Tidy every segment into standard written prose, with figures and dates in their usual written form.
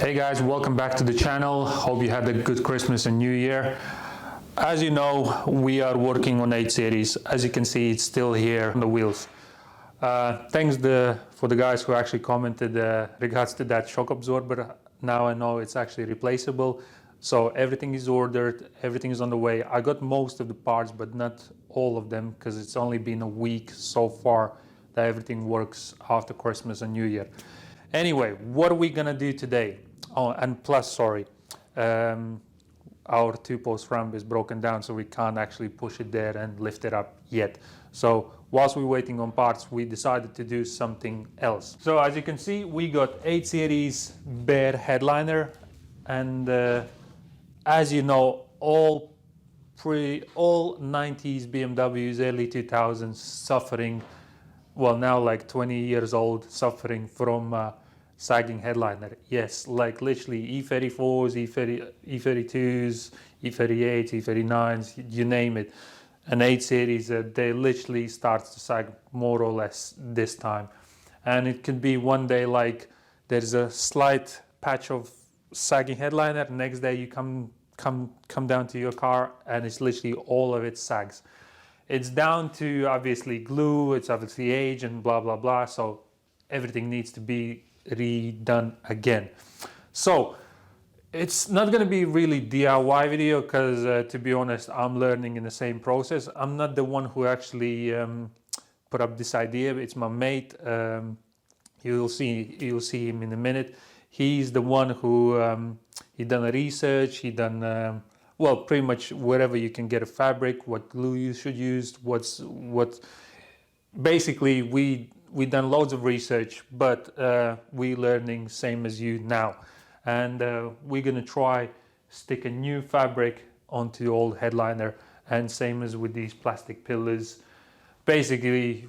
Hey guys, welcome back to the channel. Hope you had a good Christmas and New Year. As you know, we are working on 8 series. As you can see, it's still here on the wheels. Thanks for the guys who actually commented regards to that shock absorber. Now I know it's actually replaceable. So everything is ordered, everything is on the way. I got most of the parts, but not all of them, because it's only been a week so far that everything works after Christmas and New Year. Anyway, what are we gonna do today? Oh, and plus, sorry, our 2-post ramp is broken down, so we can't actually push it there and lift it up yet. So whilst we're waiting on parts, we decided to do something else. So as you can see, we got 8 series bare headliner, and as you know, all 90s BMWs, early 2000s suffering, well now like 20 years old, suffering from sagging headliner. Yes, like literally E34s, E32s, E38s, E39s, you name it. An 8 series, they literally starts to sag more or less this time. And it could be one day like there's a slight patch of sagging headliner, next day you come down to your car and it's literally all of it sags. It's down to obviously glue, it's obviously age and blah blah blah, so everything needs to be redone again. So it's not going to be really DIY video, because to be honest, I'm learning in the same process. I'm not the one who actually put up this idea. It's my mate. You'll see him in a minute. He's the one who he done a research. He done well, pretty much wherever you can get a fabric, what glue you should use, what basically we done loads of research, but we learning same as you now, and we're gonna try stick a new fabric onto the old headliner, and same as with these plastic pillars. Basically,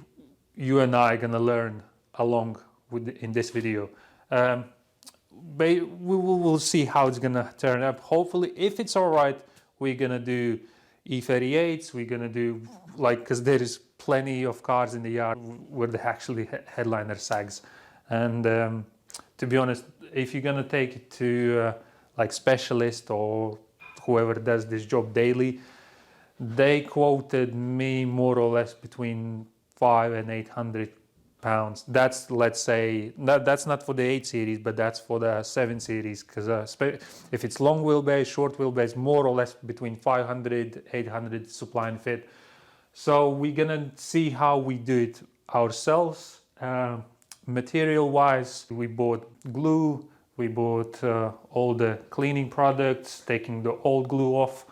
you and I are gonna learn along with in this video. We'll see how it's gonna turn up. Hopefully, if it's all right, we're gonna do E38s. We're gonna do like, because there is plenty of cars in the yard where the actually headliner sags. And to be honest, if you're gonna take it to like specialist or whoever does this job daily, they quoted me more or less between 500 and 800 pounds. That's, let's say, that's not for the 8 series, but that's for the 7 series, because if it's long wheelbase, short wheelbase, more or less between 500 800 supply and fit. So we're gonna see how we do it ourselves. Material wise, we bought glue, we bought all the cleaning products, taking the old glue off.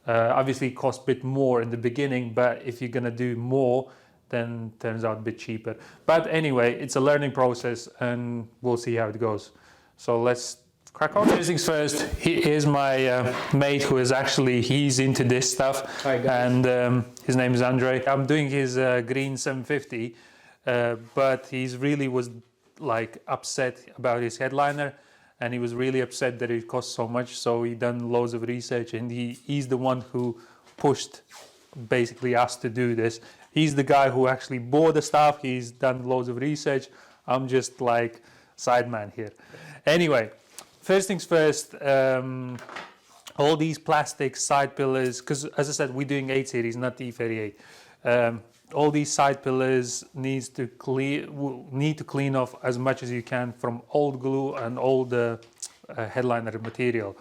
Obviously it costs a bit more in the beginning, but if you're gonna do more, then turns out a bit cheaper. But anyway, it's a learning process and we'll see how it goes. So let's crack on. First things first, here's my mate who is actually, he's into this stuff. Hi guys. And his name is Andre. I'm doing his green 750, but he's really was like upset about his headliner, and he was really upset that it cost so much. So he done loads of research, and he's the one who pushed basically us to do this. He's the guy who actually bought the stuff. He's done loads of research. I'm just like sideman here. Anyway, first things first, all these plastic side pillars, because as I said, we're doing 8 series, not E38. All these side pillars need to clean off as much as you can from old glue and old headliner material.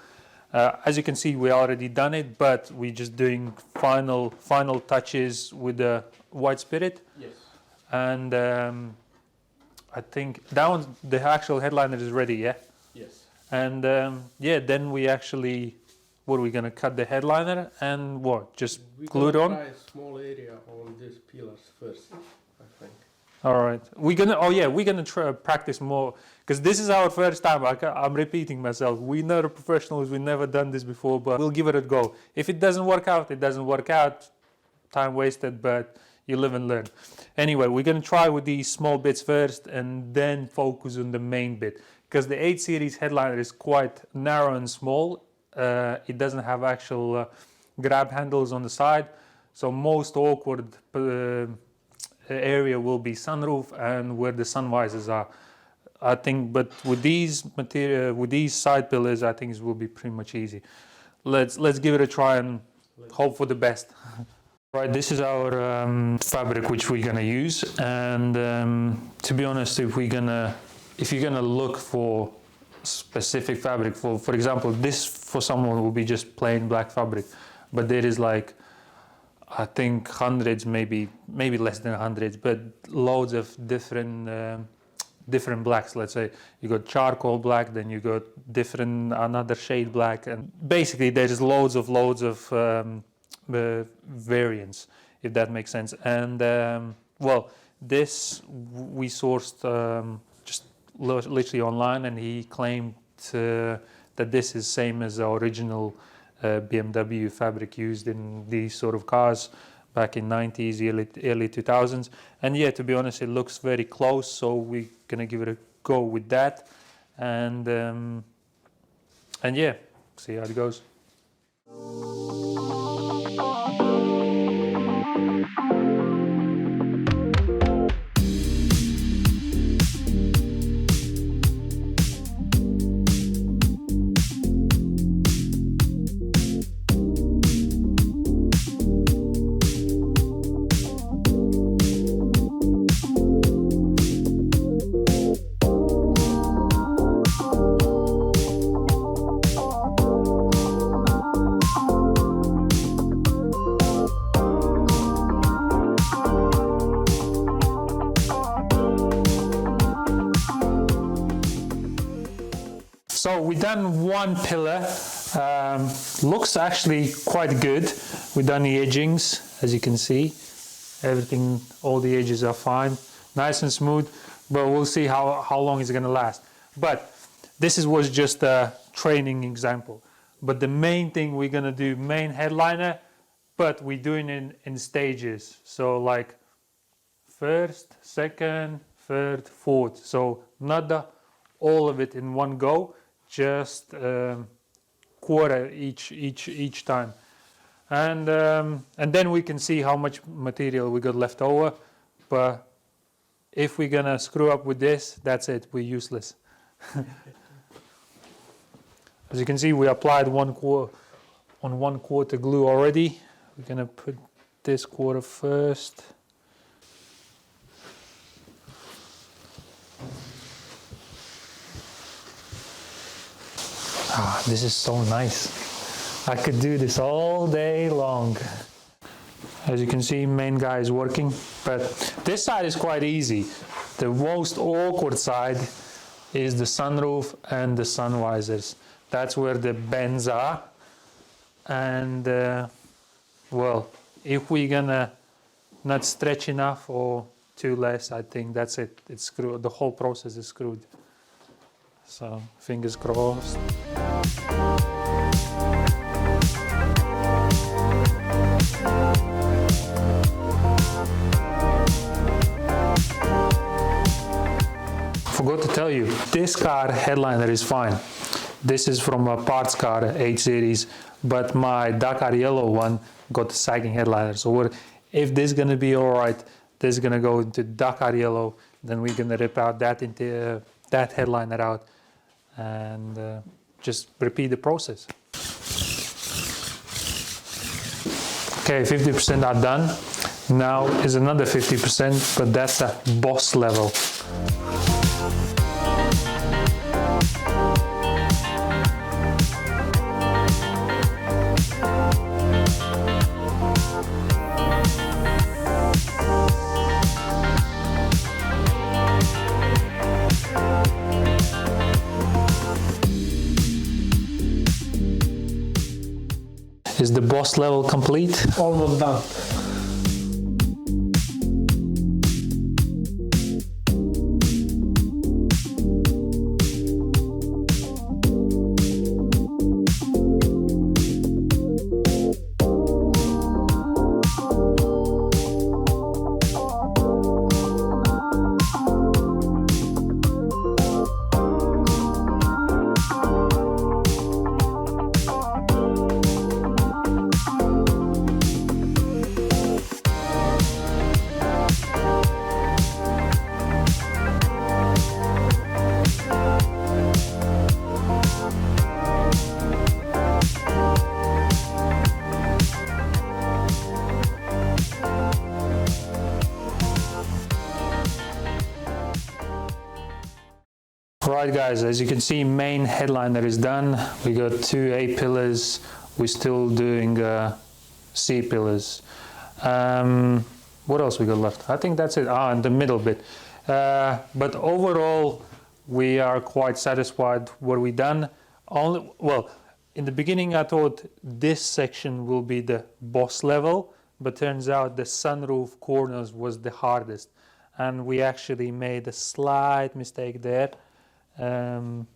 As you can see, we already done it, but we're just doing final touches with the white spirit. Yes. And I think that one, the actual headliner is ready, yeah? Yes. And yeah, then we actually, what are we gonna cut the headliner and what? Just glue it on? Try a small area on these pillars first, I think. All right. We're gonna try practice more, because this is our first time. I'm repeating myself. We're not professionals. We've never done this before, but we'll give it a go. If it doesn't work out, it doesn't work out. Time wasted, but you live and learn. Anyway, we're gonna try with these small bits first and then focus on the main bit, because the 8 series headliner is quite narrow and small. It doesn't have actual grab handles on the side, so most awkward area will be sunroof and where the sun visors are. I think, but with these with these side pillars, I think it will be pretty much easy. Let's give it a try and hope for the best. Right, this is our fabric which we're gonna use, and to be honest, if you're gonna look for specific fabric, for example, this for someone will be just plain black fabric, but there is like, I think hundreds, maybe less than hundreds, but loads of different blacks. Let's say you got charcoal black, then you got another shade black, and basically there's loads of variants, if that makes sense. And well, this we sourced just literally online, and he claimed that this is same as the original BMW fabric used in these sort of cars back in 90s, early 2000s. And yeah, to be honest, it looks very close, so we're gonna give it a go with that, and yeah, see how it goes. So we've done one pillar, looks actually quite good. We've done the edgings, as you can see, everything, all the edges are fine, nice and smooth, but we'll see how long it's gonna last. But this was just a training example. But the main thing we're gonna do, main headliner, but we're doing it in stages. So like first, second, third, fourth. So not all of it in one go, just quarter each time, and then we can see how much material we got left over. But if we're gonna screw up with this, that's it, we're useless. As you can see, we applied one quarter glue already. We're gonna put this quarter first. Ah, this is so nice. I could do this all day long. As you can see, main guy is working, but this side is quite easy. The most awkward side is the sunroof and the sun visors. That's where the bends are. And well, if we're gonna not stretch enough or too less, I think that's it. It's screwed. The whole process is screwed. So fingers crossed. Forgot to tell you, this car headliner is fine. This is from a parts car, 8 series, but my Dakar yellow one got the sagging headliner. So if this is gonna be all right, this is gonna go into Dakar yellow, then we're gonna rip out that headliner out, and just repeat the process. Okay, 50% are done. Now is another 50%, but that's a boss level. Is the boss level complete? Almost done. Right guys, as you can see, main headliner is done. We got 2 A pillars. We're still doing C pillars. What else we got left? I think that's it. And the middle bit. But overall, we are quite satisfied what we done. Well, in the beginning I thought this section will be the boss level, but turns out the sunroof corners was the hardest. And we actually made a slight mistake there. One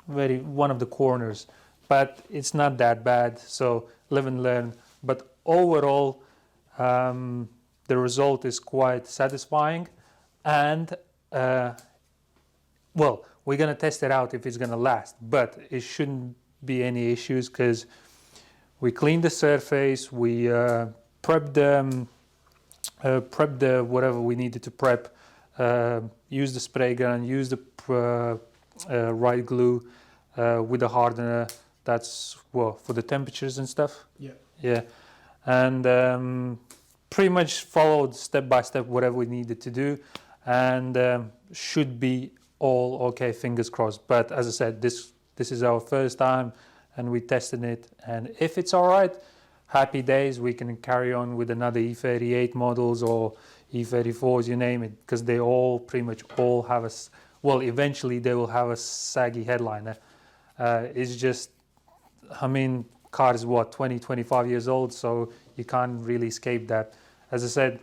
of the corners, but it's not that bad, so live and learn. But overall, the result is quite satisfying, and well, we're gonna test it out if it's gonna last, but it shouldn't be any issues because we cleaned the surface, we prepped the whatever we needed to prep, use the spray gun, use the right glue with the hardener. That's well for the temperatures and stuff. Yeah, and pretty much followed step by step whatever we needed to do, and should be all okay. Fingers crossed. But as I said, this is our first time, and we tested it, and if it's all right, happy days. We can carry on with another E38 models or E34s, you name it, because they all pretty much all have a, well, eventually they will have a saggy headliner. It's just, I mean, car is what, 20, 25 years old, so you can't really escape that. As I said,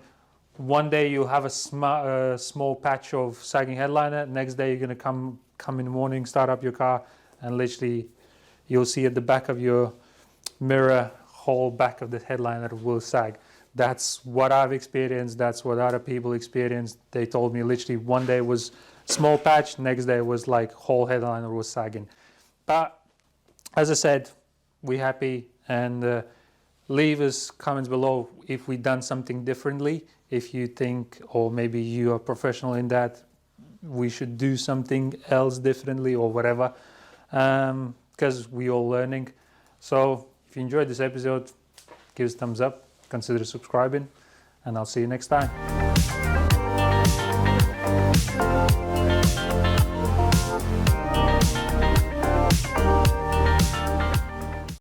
one day you'll have a small patch of sagging headliner, next day you're gonna come in the morning, start up your car, and literally you'll see at the back of your mirror, whole back of the headliner will sag. That's what I've experienced. That's what other people experienced. They told me literally one day was small patch, next day was like whole headliner was sagging. But as I said, we're happy, and leave us comments below if we've done something differently. If you think, or maybe you are professional in that, we should do something else differently or whatever, because we're all learning. So if you enjoyed this episode, give us a thumbs up, consider subscribing, and I'll see you next time.